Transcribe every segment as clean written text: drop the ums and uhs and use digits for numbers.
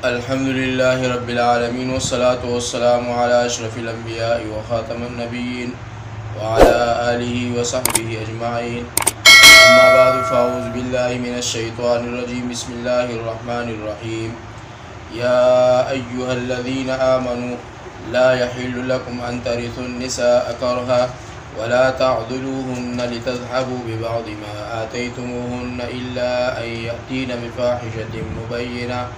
अल्हम्दुलिल्लाहि रब्बिल आलमीन वस्सलातु वस्सलामु अला अशरफिल अंबियाइ व खातमिन नबिय्यीन व अला आलिहि व सहबिहि अजमाइन। अम्मा बादु फ़अऊज़ु बिल्लाहि मिनश शैतानिर रजीम। बिस्मिल्लाहिर रहमानिर रहीम। या अय्युहल्लज़ीना आमनू ला यहिल्लु लकुम अन तरिथुन निसाअ करहा वला तअदुलूहुन्ना लितज़हबू बिबअदि मा आतैतुमूहुन्ना इल्ला अन यअतीना बिफ़ाहिशतिन मुबय्यिना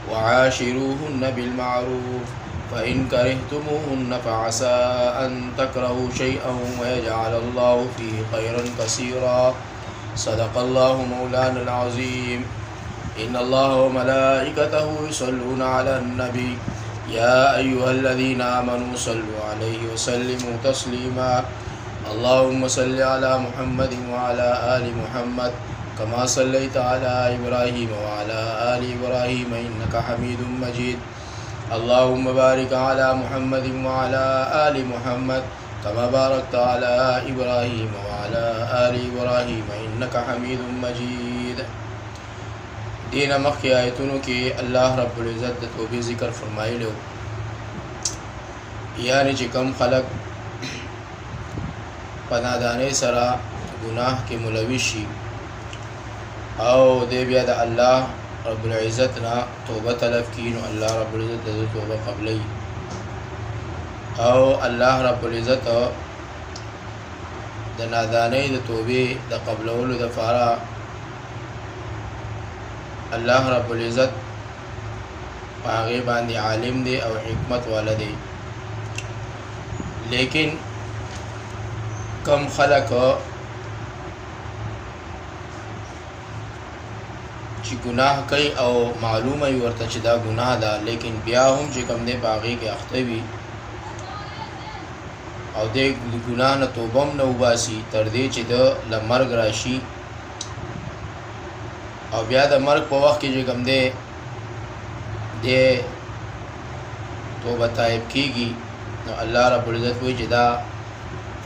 वआशिरूहुन्ना बिलमारूफ फ़इन करिहतुमूहुन्ना फ़असा अन तकरहू शैअन वयजअलल्लाहु फ़ीहि खैरन कसीरा। सदक़ल्लाहु मौलानल अज़ीम। इन्नल्लाह व मलाइकतहु युसल्लूना अलन नबी या अय्युहल्लज़ीना आमनू सल्लु अलैहि व सल्लिमू तस्लीमा। अल्लाहुम्मा सल्लि अला मुहम्मदिन व अला आलि मुहम्मद कमा सल्लैता अला इब्राहीम व अला आलि इब्राहीम इन्नका हमीदुम मजीद। अल्लाहुम्मा बारिक अला मुहम्मदिन व अला आलि मुहम्मद कमा बारकता अला इब्राहीम व अला आलि इब्राहीम इन्नका हमीदुम मजीद। दीन मख्य आयतुनों के अल्लाह रब्बुल इज़्ज़त तौबे ज़िक्र फरमाइलो, यानी कि कम खलक पनादाने सरा गुनाह के मुलविशी और दे बिया द अल्लाह रब्बुल इज़्ज़त ना तौबा तलब कीन। अल्लाह रब्बुल इज़्ज़त तौबा क़बलई और अल्लाह रब्बुल इज़्ज़त द नादाने द तौबे द क़बलौल द फारा अल्लाह रब्बुल इज़्ज़त पागे बांदी आलिम दे और हिकमत वाला दे। लेकिन कम खलक ची गुनाह कई और मालूम ही वर्ता चिदा गुनाह दा, लेकिन बिया हम ची कम दे पागे के अख्तवी और दे गुनाह न तोबम न उबासी तरदे ची द लमर्ग राशि और बिया द मर्ग पर वक्त की कम दे तोबा ताइब कीगी तो अल्लाह रब्बुल इज़्ज़त कोई जिदा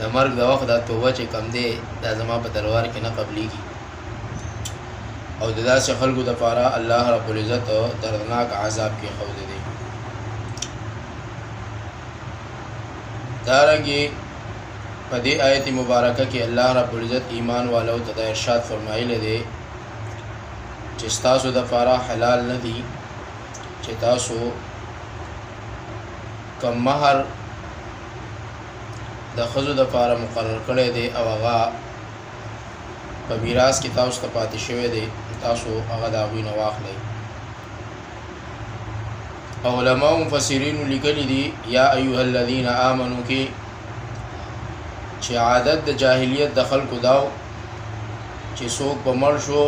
द मर्ग द वक्त दा तोबा चे कम दे दा जमा पर दरबार के न कबलीगी और ददा से खल्क़ु दफ़ारा अल्लाह रब्बुल इज़्ज़त दर्दनाक आज़ाब के खौज़ दे। दारंगे पदे आयत मुबारक के अल्लाह रब्बुल इज़्ज़त ईमान वालों तदा इरशाद फरमाइले दे चिस्तासो दफ़ारा हलाल न दी चितासो कम महर द खज़ो दफ़ारा मुक़र्रर करे दे अवगा मीरास की ताउस तपाती शवे दे तासो अगा दावी नवाख ले। उलमा मुफस्सिरीन लिखली दी या अय्युहल्लज़ीना आमनू की चे आदत द जाहिलियत दखल को दाव चे सोक बमर शो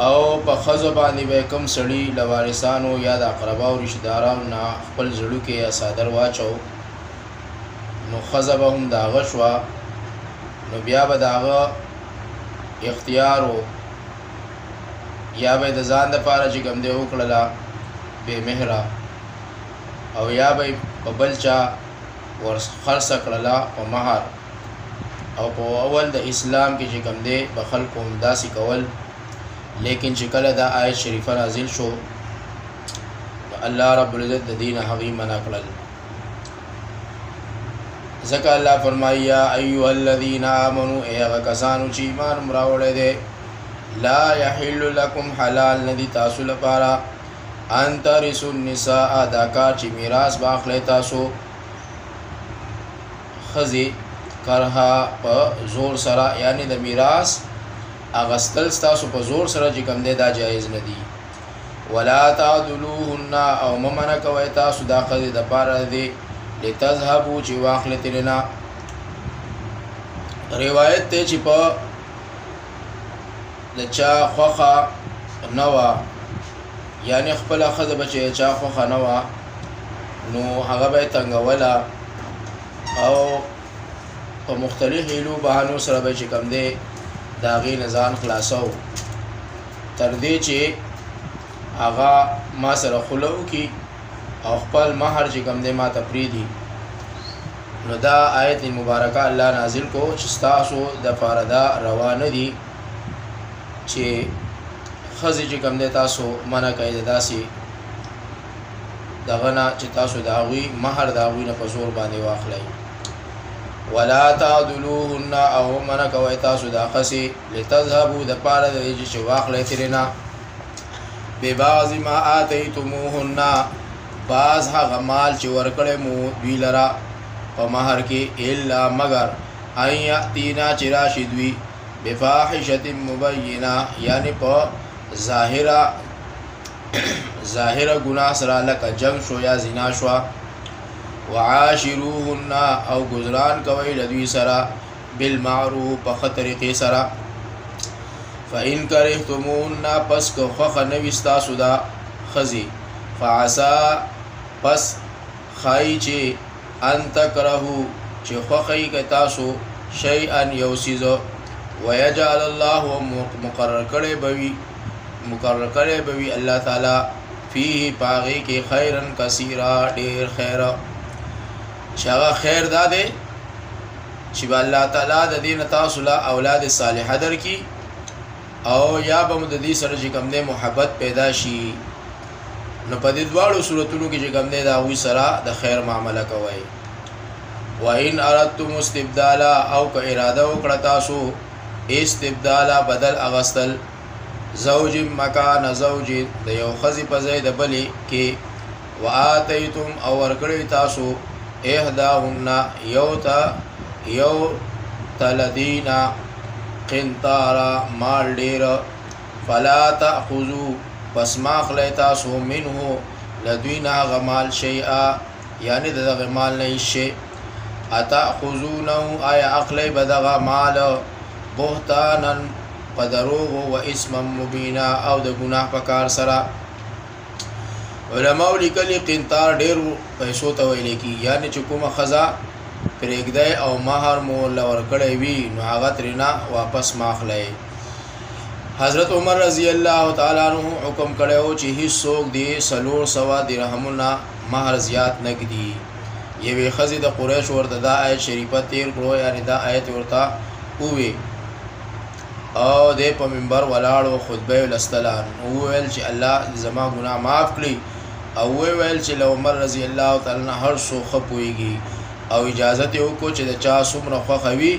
और पखज़ बानी बेकम सड़ी लवारिसानो या द अक़रबा और रिश्तेदारान ना खपल ज़ड़ू के या सादर वाचो नो खज़ब हम दागशवा नो बिया बदागा इख्तियार हो या भाई दजान दफारा जी गम दे उकड़ला बेमहरा और या भाई बबलचा और खर्स कड़ला व महर और पो अवल द इस्लाम के जी गम दे बखल को उमदासी कवल। लेकिन चिकल दा आयत शरीफा नाजिल शो अल्लाह रब्बुल इज़्ज़त दीन हक़ी मना कड़ल ज़का अल्लाह फरमाई या अय्युहल्लज़ीना आमनू ए अगा कसानु ची ईमान मरावड़े दे ला यहिल्लु लकुम हलाल नदी तासु लपारा अन तरिसुन निसाअ दाका ची मीरास बाखले तासो खज़ी करहा प जोर सरा यानी द मीरास अगस्तल तासु प जोर सरा जी कम दे दा जायज़ नदी। वला तादुलूहुन्ना और ममना कवे तासु दा खज़ी द पारा दे लितज़हबू ची वाखले तिरना। रिवायत ते ची प चा ख्वाखा नवा यानी खपल खज़ बचे चा ख्वाखा नवा नो हगा बे तंगवला और तो मुख्तलिफ हिलू बहानों सर बे कम दे दागी नज़ान खलासो तरदे चे आगा मा सर खुलो की और खपल महर ची कम दे मा तफरीदी नदा आयत मुबारक अल्लाह नाजिल को चिस्तासो दफारदा रवान दी चे خزي چې کوم دی تاسو منع کوي داسې دغه نه چې تاسو د هغوی مهر د هغوی نه په زور باندې واخلئ. ولا تعدلوهن او منع کوئ تاسو دا خسي لتذهبوا د پاره د دې چې واخلئ ترې نه ببعض ما آتیتموهن بعض هغه مال چې ورکړی مو دوی لره په مهر کې الا مگر ان یأتینا چې راشي دوی بفاحشة مبینه یعنی په ظاهره ګناه سره لکه جنگ شو یا زنا شو. وعاشروهن او گزران کوي لدوی سره بالمعروف په ښه طریقې سره. فإن کرهتموهن پس که خوښه نه وي ستاسو دا ښځې فعسا پس ښایي چې ان تکرهو چې خوښه یې که تاسو شیئا یو څیز ویجعل الله مقرر کړی به وي الله تعالی فيه پاغې کې خیرا کثیرا ډېر خیر چې هغه خیر دا دی چې به الله تعالی د دې نه تاسو له اولاد صالحه درکړي او یا به مو د دې سره چې کوم دی محبت پیدا شي. نو په دې دواړو صورتونو کې چې کوم دی د هغوی سره د خیر معامله کوئ. وإن اردتم استبدالا او که اراده وکړه تاسو استبدالا بدل اغستل زوج مکان زوج د یو ښځې په ځای د بلې کې وآتیتم او ورکړی تاسو احداهن یو تلدینا قنطارا مال ډیر فلا تأخذوا پس ماخلی تاسو منه لدوینا غمال شیئا یعنی دغه مال نه شي اتأخذونه آیا اخلی بدغه مال بهتانا په دروغ و اسما مبینا او د ګناه په کار سره. علماء لیکلي قنطار ډېر پیسو ته ویل کېږي یعنی چې کومه ښځه پرېږدی او مهر مو له ورکړی وي نو هغه ترېنه واپس ماخلی. حضرت عمر رضی الله تعالی عنہ حکم کړی و چې هیڅ څوک دې 400 درهمونه مهر زیات نه ږدي. یوې ښځې د قریش ورته دا آیت شریفه تیر کړو یعنی دا آیت ورته ووی او دې په منبر ولاړو خطبه ولستلان وویل چې الله زما ګناه معاف کړي او وویل چې له عمر رضی الله تعالی عنہ هر څو ښه پوهېږي او اجازه یې وکړو چې د چا څومره خوښه وي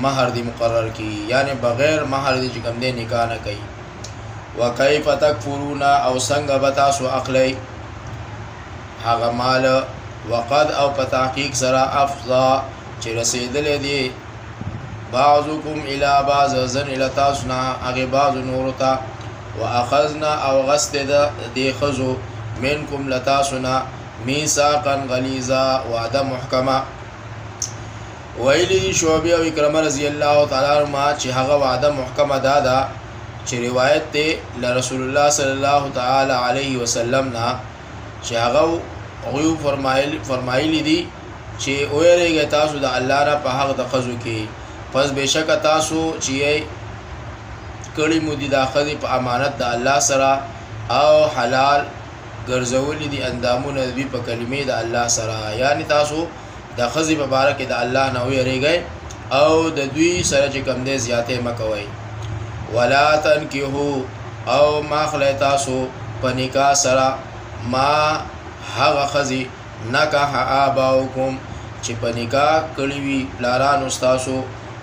مهر دې مقرر کړي یعنی بغیر مهر دې چې کوم دی نکاح نه کوي. وکیف تکفرون او څنګه به تاسو اخلی هغه مال وقد او په تحقیق سره افضا چې رسېدلی دی بعضکم الى بعض زن الى تاسنا اغه بعض نور تا واخذنا او غست دې خذو منکم لتاسنا میثاقا غلیظا وعده محکمه. ویلی شعبی او اکرمه رضی الله تعالی عنهما چې هغه وعده محکمه دادا چې روایت ته لرسول الله صلی الله تعالی علیه وسلم نا چې هغه غو فرمایلی دي چې اوریږي تاسو د الله را په حق د خذو کې پس بشک تاسو چې کړي مو دي د ښځې په امانت د الله سره او حلال ګرځولي دي اندامونه دوی په کلمې د الله سره یعنی تاسو د ښځې په باره کې د الله نه ویریږئ او د دوی سره چې کوم دی زیاتې مه کوئ. ولا تنکحوا او ماخلی تاسو په نکاح سره ما هغه ښځې نکح آباؤکم چې په نکاح کړي وي پلارانو ستاسو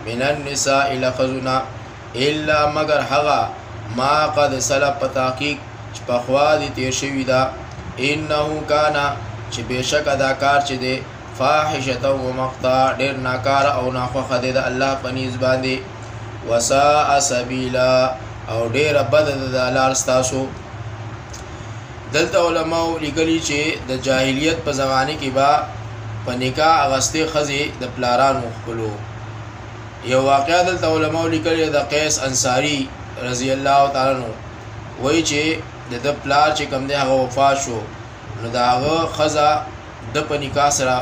من النساء لخذنا الا مگر هغه ما قد سلف په تحقیق چې پخوا دي تیر شوي ده انه کانا چې بېشک دا کار چې دی فاحشة و مقتا ډېر ناکاره او ناخوښه دی د الله په نیز باندې وساء سبیلا او ډېره بده ده د لار ستاسو. دلته علماو لیکلي چې د جاهلیت په زمانه کې به په نکاح اغستې ښځې د پلارانو خپلو. یو واقعه دلته علماو لیکلي د قیس انصاری رضی الله تعالی عنہ وایي چې د پلار چې کوم دی هغه وفات شو نو د هغه ښځه د په نکاح سره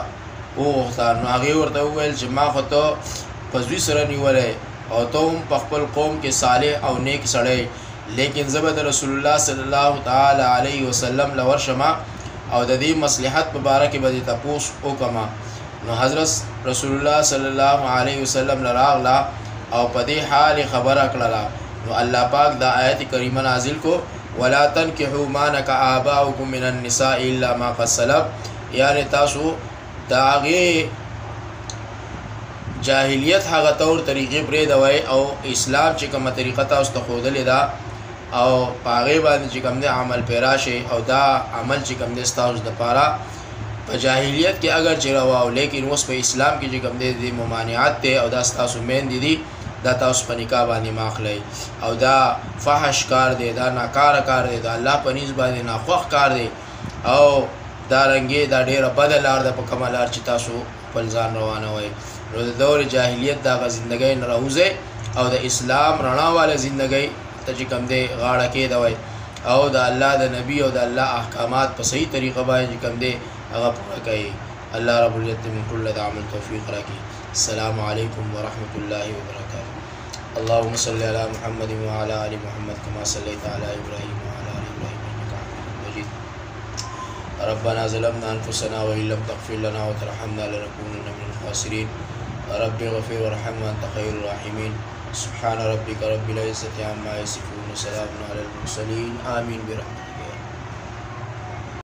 وغوښته نو هغې ورته وویل چې ما خو ته په زوی سره نیولی او ته هم په خپل قوم کې صالح او نیک سړی لیکن زه به د رسول الله صلی الله تعالی علیه وسلم له ورشمه او د دې مصلحت په باره کې به دې تپوس وکړمه. نو حضرت رسول الله صلی الله علیه وسلم له راغله او په دې حال خبره کړله नो अल्लाह पाक दा आयत करीमा नाजिल को वला तनकिहू मा नका आबाउकुम मिनन निसा इल्ला मा क़द सलफ, यानी तासु दागे जाहिलियत हगा तौर तरीक़े परे दवाई और इस्लाम ची कम तरीक़ा तासु तखोदल दा और पागे बांध ची कम दे अमल पेराशे और दा अमल ची कम दे तासु द पारा जाहिलियत के अगर चिरवाओ लेकिन उस पे इस्लाम की जिकम दे दी ममानियात थे और दा तासु मेन दीदी दा तासु पर निकाह बांधी माख लई और दा फहश कार दे दा नाकार कार दे दा अल्लाह पनीस बांधे नाखुख कार दे और दा रंगे दा ढेर बदलार दा पकमलार ची तासु पलजान रवाना हुए रो दौर जाहिलियत दा ज़िंदगी न रहुज़े और दा इस्लाम रणा वाले ज़िंदगी तजिकम दे गाड़ा के दवाई और दा अल्लाह दा नबी और दा अल्लाह अहकामात पर सही तरीक़ा बाय जिकम दे अगर पूरा कही। अल्लाह रब्बुल इज़्ज़त मिन कुल्लि अमल तौफ़ीक़ रखी। अस्सलामु अलैकुम व रहमतुल्लाहि व बरकातुहू। अल्लाहुम्मा सल्लि अला मुहम्मद व अला आलि मुहम्मद कमा सल्लैता अला इब्राहीम व अला आलि इब्राहीम इन्नका हमीदुम मजीद। रब्बना ज़लमना अनफुसना व इल्लम तग़फ़िर लना व तरहमना लनकूनन्ना मिनल ख़ासिरीन। रब्बि ग़फ़िर वरहम व अंत ख़ैरुर राहिमीन। सुब्हान रब्बिका रब्बिल इज़्ज़ति अम्मा यसिफ़ून व सलामुन अलल मुरसलीन। आमीन बिरहमतिक।